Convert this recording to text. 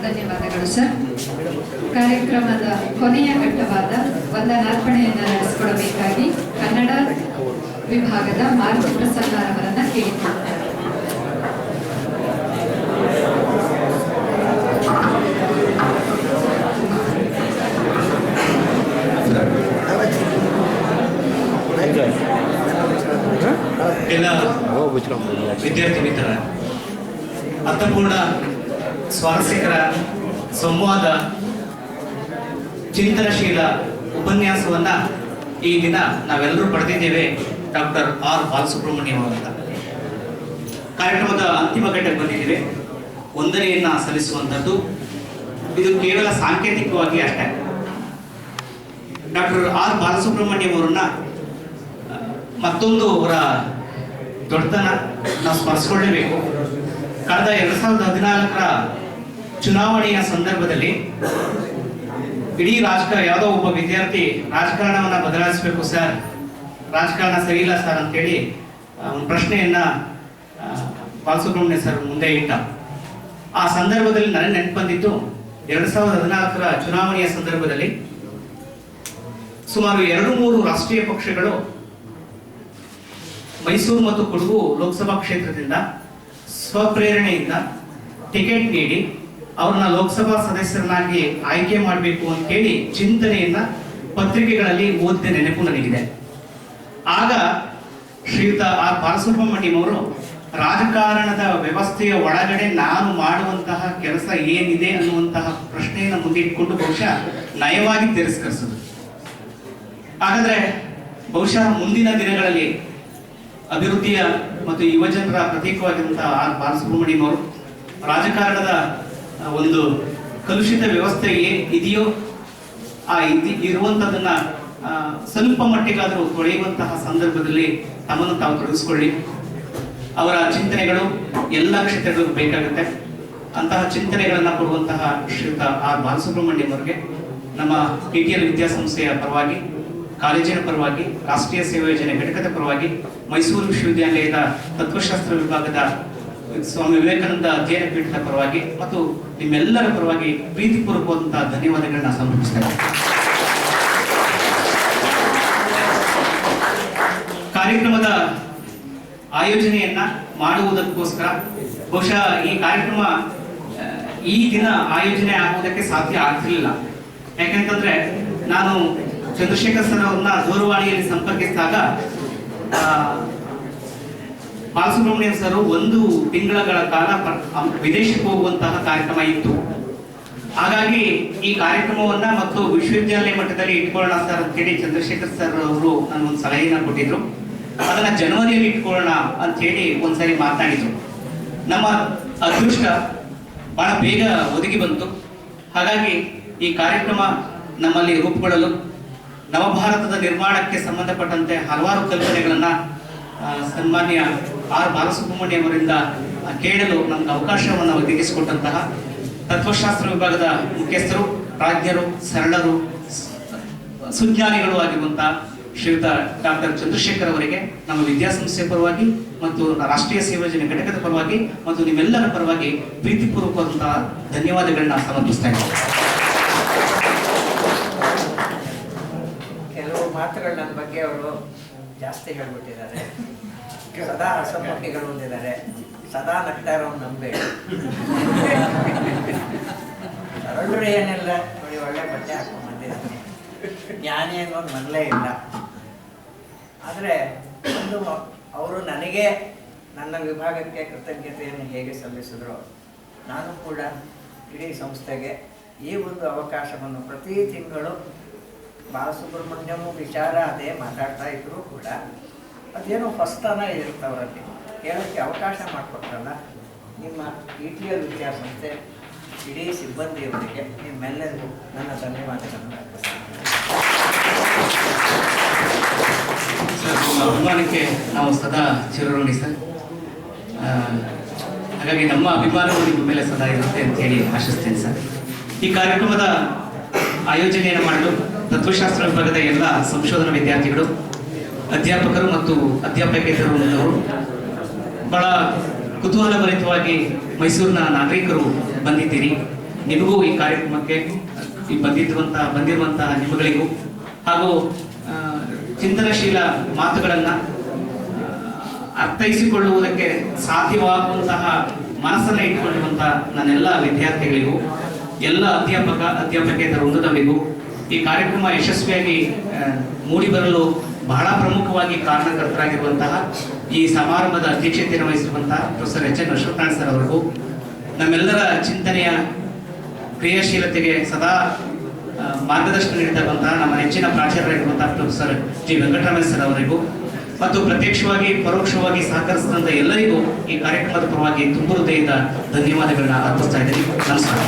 ಧನ್ಯವಾದಗಳು ಸರ್. ಕಾರ್ಯಕ್ರಮದ ಕೊನೆಯ ಘಟ್ಟವಾದ ವಂದನಾರ್ಪಣೆಯನ್ನು ನಡೆಸಿಕೊಡಬೇಕಾಗಿ ಕನ್ನಡ ವಿಭಾಗದ ಮಾರುತಿ ಪ್ರಸನ್ನ ಅವರನ್ನು ಕೇಳಿಕೊಳ್ಳುತ್ತಾರೆ. ಎಲ್ಲ ವಿದ್ಯಾರ್ಥಿ ಮಿತ್ರ, ಅರ್ಥಪೂರ್ಣ ಸ್ವಾರಸ್ಯಕರ ಸಂವಾದ ಚಿಂತನಶೀಲ ಉಪನ್ಯಾಸವನ್ನ ಈ ದಿನ ನಾವೆಲ್ಲರೂ ಪಡೆದಿದ್ದೇವೆ ಡಾಕ್ಟರ್ ಆರ್ ಬಾಲಸುಬ್ರಹ್ಮಣ್ಯಂ ಅವರಿಂದ. ಕಾರ್ಯಕ್ರಮದ ಅಂತಿಮ ಘಟ್ಟಕ್ಕೆ ಬಂದಿದ್ದೇವೆ. ವಂದನೆಯನ್ನ ಸಲ್ಲಿಸುವಂಥದ್ದು ಇದು ಕೇವಲ ಸಾಂಕೇತಿಕವಾಗಿ ಅಷ್ಟೇ. ಡಾಕ್ಟರ್ ಆರ್ ಬಾಲಸುಬ್ರಹ್ಮಣ್ಯಂ ಅವರನ್ನ ಮತ್ತೊಂದು ಅವರ ದೊಡ್ಡತನ ನಾವು ಸ್ಮರಿಸಿಕೊಳ್ಳಲೇಬೇಕು. ಕಳೆದ 2014ರ ಚುನಾವಣೆಯ ಸಂದರ್ಭದಲ್ಲಿ ಇಡೀ ಯಾವುದೋ ಒಬ್ಬ ವಿದ್ಯಾರ್ಥಿ ರಾಜಕಾರಣವನ್ನ ಬದಲಾಯಿಸಬೇಕು ಸರ್, ರಾಜಕಾರಣ ಸರಿ ಇಲ್ಲ ಸರ್ ಅಂತೇಳಿ ಒಂದು ಪ್ರಶ್ನೆಯನ್ನ ಬಾಲಸುಬ್ರಹ್ಮಣ್ಯ ಸರ್ ಮುಂದೆ ಇಟ್ಟ. ಆ ಸಂದರ್ಭದಲ್ಲಿ ನನಗೆ ನೆನಪು ಬಂದಿದ್ದು 2014ರ ಚುನಾವಣೆಯ ಸಂದರ್ಭದಲ್ಲಿ ಸುಮಾರು 2-3 ರಾಷ್ಟ್ರೀಯ ಪಕ್ಷಗಳು ಮೈಸೂರು ಮತ್ತು ಕೊಡಗು ಲೋಕಸಭಾ ಕ್ಷೇತ್ರದಿಂದ ಸ್ವಪ್ರೇರಣೆಯಿಂದ ಟಿಕೆಟ್ ನೀಡಿ ಅವ್ರನ್ನ ಲೋಕಸಭಾ ಸದಸ್ಯರನ್ನಾಗಿ ಆಯ್ಕೆ ಮಾಡಬೇಕು ಅಂತ ಹೇಳಿ ಚಿಂತನೆಯನ್ನ ಪತ್ರಿಕೆಗಳಲ್ಲಿ ಓದಿದ ನೆನಪು ನನಗಿದೆ. ಆಗ ಶ್ರೀಯುತ ಆರ್ ಬಾಲಸುಬ್ರಹ್ಮಣ್ಯಂ ಅವರು ರಾಜಕಾರಣದ ವ್ಯವಸ್ಥೆಯ ಒಳಗಡೆ ನಾನು ಮಾಡುವಂತಹ ಕೆಲಸ ಏನಿದೆ ಅನ್ನುವಂತಹ ಪ್ರಶ್ನೆಯನ್ನು ಮುಂದಿಟ್ಟುಕೊಂಡು ಬಹುಶಃ ನಯವಾಗಿ ತಿರಸ್ಕರಿಸಿದ್ರು. ಹಾಗಾದ್ರೆ ಬಹುಶಃ ಮುಂದಿನ ದಿನಗಳಲ್ಲಿ ಅಭಿವೃದ್ಧಿಯ ಮತ್ತು ಯುವಜನರ ಪ್ರತೀಕವಾಗಿರುವಂತಹ ಆರ್ ಬಾಲಸುಬ್ರಹ್ಮಣ್ಯಂ ಅವರು ರಾಜಕಾರಣದ ಒಂದು ಕಲುಷಿತ ವ್ಯವಸ್ಥೆ ಇದೆಯೋ ಆ ಇರುವಂತದನ್ನ ಸ್ವಲ್ಪ ಮಟ್ಟಿಗಾದರೂ ತೊಳೆಯುವಂತಹ ಸಂದರ್ಭದಲ್ಲಿ ತಮ್ಮನ್ನು ತಾವು ತೊಡಗಿಸಿಕೊಳ್ಳಿ. ಅವರ ಚಿಂತನೆಗಳು ಎಲ್ಲ ಕ್ಷೇತ್ರಗಳಿಗೂ ಬೇಕಾಗುತ್ತೆ. ಅಂತಹ ಚಿಂತನೆಗಳನ್ನ ಕೊಡುವಂತಹ ಶ್ರೀಯುತ ಆರ್ ಬಾಲಸುಬ್ರಹ್ಮಣ್ಯಂ ಅವರಿಗೆ ನಮ್ಮ PTL ವಿದ್ಯಾಸಂಸ್ಥೆಯ ಪರವಾಗಿ, ಕಾಲೇಜಿನ ಪರವಾಗಿ, ರಾಷ್ಟ್ರೀಯ ಸೇವಾ ಯೋಜನೆ ಘಟಕದ ಪರವಾಗಿ, ಮೈಸೂರು ವಿಶ್ವವಿದ್ಯಾಲಯದ ತತ್ವಶಾಸ್ತ್ರ ವಿಭಾಗದ ಸ್ವಾಮಿ ವಿವೇಕಾನಂದ ಅಧ್ಯಯನ ಪೀಠದ ಪರವಾಗಿ ಮತ್ತು ನಿಮ್ಮೆಲ್ಲರ ಪರವಾಗಿ ಪ್ರೀತಿಪೂರ್ವಕವಾದಂತಹ ಧನ್ಯವಾದಗಳನ್ನ ಸಮರ್ಪಿಸ್ತೇನೆ. ಕಾರ್ಯಕ್ರಮದ ಆಯೋಜನೆಯನ್ನ ಮಾಡುವುದಕ್ಕೋಸ್ಕರ ಬಹುಶಃ ಈ ಕಾರ್ಯಕ್ರಮ ಈ ದಿನ ಆಯೋಜನೆ ಆಗುವುದಕ್ಕೆ ಸಾಧ್ಯ ಆಗ್ತಿರ್ಲಿಲ್ಲ. ಯಾಕೆಂತಂದ್ರೆ ನಾನು ಚಂದ್ರಶೇಖರ್ ಸರ್ ಅವ್ರನ್ನ ದೂರವಾಣಿಯಲ್ಲಿ ಸಂಪರ್ಕಿಸಿದಾಗ ಬಾಲಸುಬ್ರಹ್ಮಣ್ಯಂ ಸರ್ 1 ತಿಂಗಳ ಕಾಲ ವಿದೇಶಕ್ಕೆ ಹೋಗುವಂತಹ ಕಾರ್ಯಕ್ರಮ ಇತ್ತು. ಹಾಗಾಗಿ ಈ ಕಾರ್ಯಕ್ರಮವನ್ನ ಮತ್ತು ವಿಶ್ವವಿದ್ಯಾಲಯ ಮಟ್ಟದಲ್ಲಿ ಇಟ್ಕೊಳ್ಳೋಣ ಸರ್ ಅಂತೇಳಿ ಚಂದ್ರಶೇಖರ್ ಸರ್ ಅವರು ನನಗೊಂದು ಸಲಹೆಯನ್ನು ಕೊಟ್ಟಿದ್ರು. ಅದನ್ನ ಜನವರಿಯಲ್ಲಿ ಇಟ್ಕೊಳ್ಳೋಣ ಅಂತ ಹೇಳಿ ಒಂದ್ಸರಿ ಮಾತನಾಡಿದ್ರು. ನಮ್ಮ ಅದೃಷ್ಟ ಬಹಳ ಬೇಗ ಒದಗಿ ಬಂತು. ಹಾಗಾಗಿ ಈ ಕಾರ್ಯಕ್ರಮ ನಮ್ಮಲ್ಲಿ ರೂಪುಗೊಳ್ಳಲು ನವಭಾರತದ ನಿರ್ಮಾಣಕ್ಕೆ ಸಂಬಂಧಪಟ್ಟಂತೆ ಹಲವಾರು ಕಲ್ಪನೆಗಳನ್ನ ಸನ್ಮಾನ್ಯ ಆರ್ ಬಾಲಸುಬ್ರಹ್ಮಣ್ಯಂ ಅವರಿಂದ ಕೇಳಲು ನಮ್ಗೆ ಅವಕಾಶವನ್ನು ಒದಗಿಸಿಕೊಟ್ಟಂತಹ ತತ್ವಶಾಸ್ತ್ರ ವಿಭಾಗದ ಮುಖ್ಯಸ್ಥರು, ಪ್ರಾಜ್ಞರು, ಸರಳರು, ಸುಜ್ಞಾನಿಗಳು ಆಗಿರುವಂತಹ ಶ್ರೀಯುತ ಡಾಕ್ಟರ್ ಚಂದ್ರಶೇಖರ್ ಅವರಿಗೆ ನಮ್ಮ ವಿದ್ಯಾಸಂಸ್ಥೆ ಪರವಾಗಿ ಮತ್ತು ರಾಷ್ಟ್ರೀಯ ಸೇವಾ ಯೋಜನೆ ಘಟಕದ ಪರವಾಗಿ ಮತ್ತು ನಿಮ್ಮೆಲ್ಲರ ಪರವಾಗಿ ಪ್ರೀತಿಪೂರ್ವಕವಾದಂತಹ ಧನ್ಯವಾದಗಳನ್ನ ಸಮರ್ಪಿಸ್ತಾ ಇದ್ದೇನೆ. ಕೆಲವು ಮಾತುಗಳು ನನ್ನ ಬಗ್ಗೆ ಅವರು ಜಾಸ್ತಿ ಹೇಳ್ಬಿಟ್ಟಿದ್ದಾರೆ. ಸದಾ ರಸಮುಖಿಗಳು ಹೊಂದಿದ್ದಾರೆ. ಸದಾ ನಗ್ತಾ ಇರೋ ನಂಬೇಡಿ. ಸರಳರು ಏನಿಲ್ಲ ನೋಡಿ, ಒಳ್ಳೆ ಬಟ್ಟೆ ಹಾಕೊಂಡು ಬಂದಿದ್ದಾರೆ. ಜ್ಞಾನಿ ಅನ್ನೋದು ಮೊದಲೇ ಇಲ್ಲ. ಆದರೆ ಒಂದು ಅವರು ನನಗೆ ನನ್ನ ವಿಭಾಗಕ್ಕೆ ಕೃತಜ್ಞತೆಯನ್ನು ಹೇಗೆ ಸಲ್ಲಿಸಿದ್ರು, ನಾನು ಕೂಡ ಇಡೀ ಸಂಸ್ಥೆಗೆ ಈ ಒಂದು ಅವಕಾಶವನ್ನು ಪ್ರತಿ ತಿಂಗಳು ಬಾಲಸುಬ್ರಹ್ಮಣ್ಯಂ ವಿಚಾರ ಅದೇ ಮಾತಾಡ್ತಾ ಇದ್ರು ಕೂಡ ಅದೇನೋ ಹೊಸತನ ಇರುತ್ತವರಲ್ಲಿ ಹೇಳೋಕ್ಕೆ ಅವಕಾಶ ಮಾಡಿಕೊಟ್ರಲ್ಲ. ನಿಮ್ಮ PTL ವಿದ್ಯಾಸಂಸ್ಥೆ ಇಡೀ ಸಿಬ್ಬಂದಿಯವರಿಗೆ ನಿಮ್ಮೆಲ್ಲರಿಗೂ ನನ್ನ ಧನ್ಯವಾದಗಳನ್ನು ಅರ್ಪಿಸ್ತೇನೆ. ಅಭಿಮಾನಕ್ಕೆ ನಾವು ಸದಾ ಚಿರಋಣಿ ಸರ್. ಹಾಗಾಗಿ ನಮ್ಮ ಅಭಿಮಾನವು ನಿಮ್ಮ ಮೇಲೆ ಸದಾ ಇರುತ್ತೆ ಅಂತ ಹೇಳಿ ಆಶಿಸ್ತೇನೆ ಸರ್. ಈ ಕಾರ್ಯಕ್ರಮದ ಆಯೋಜನೆಯನ್ನು ಮಾಡಲು ತತ್ವಶಾಸ್ತ್ರ ವಿಭಾಗದ ಎಲ್ಲ ಸಂಶೋಧನಾ ವಿದ್ಯಾರ್ಥಿಗಳು, ಅಧ್ಯಾಪಕರು ಮತ್ತು ಅಧ್ಯಾಪಕೇತರರು ಬಹಳ ಕುತೂಹಲಭರಿತವಾಗಿ ಮೈಸೂರಿನ ನಾಗರಿಕರು ಬಂದಿದ್ದೀರಿ. ನಿಮಗೂ ಈ ಕಾರ್ಯಕ್ರಮಕ್ಕೆ ಬಂದಿರುವಂತಹ ನಿಮಗಳಿಗೂ ಹಾಗೂ ಚಿಂತನಶೀಲ ಮಾತುಗಳನ್ನು ಅರ್ಥೈಸಿಕೊಳ್ಳುವುದಕ್ಕೆ ಸಾಧ್ಯವಾಗುವಂತಹ ಮನಸ್ಸನ್ನು ಇಟ್ಟುಕೊಂಡಿರುವಂತಹ ನನ್ನೆಲ್ಲ ವಿದ್ಯಾರ್ಥಿಗಳಿಗೂ, ಎಲ್ಲ ಅಧ್ಯಾಪಕೇತರ ವೃಂದದವರಿಗೂ ಈ ಕಾರ್ಯಕ್ರಮ ಯಶಸ್ವಿಯಾಗಿ ಮೂಡಿಬರಲು ಬಹಳ ಪ್ರಮುಖವಾಗಿ ಕಾರಣಕರ್ತರಾಗಿರುವಂತಹ ಈ ಸಮಾರಂಭದ ಅಧ್ಯಕ್ಷತೆಯನ್ನು ವಹಿಸಿರುವಂತಹ professor H N Ashwathnarayana sir ಅವರಿಗೂ, ನಮ್ಮೆಲ್ಲರ ಚಿಂತನೆಯ ಕ್ರಿಯಾಶೀಲತೆಗೆ ಸದಾ ಮಾರ್ಗದರ್ಶನ ನೀಡಿದಂತಹ ನಮ್ಮ ನೆಚ್ಚಿನ ಪ್ರಾಚಾರ್ಯರಾಗಿರುವಂತಹ ಪ್ರೊಫೆಸರ್ ಜಿ ವೆಂಕಟರಾಮಯ್ಯ ಸರ್ ಅವರಿಗೂ ಮತ್ತು ಪ್ರತ್ಯಕ್ಷವಾಗಿ ಪರೋಕ್ಷವಾಗಿ ಸಹಕರಿಸಿದಂಥ ಎಲ್ಲರಿಗೂ ಈ ಕಾರ್ಯಕ್ರಮದ ಪರವಾಗಿ ತುಂಬ ಹೃದಯದ ಧನ್ಯವಾದಗಳನ್ನ ಅರ್ಪಿಸ್ತಾ ಇದ್ದೀನಿ. ನಮಸ್ಕಾರ.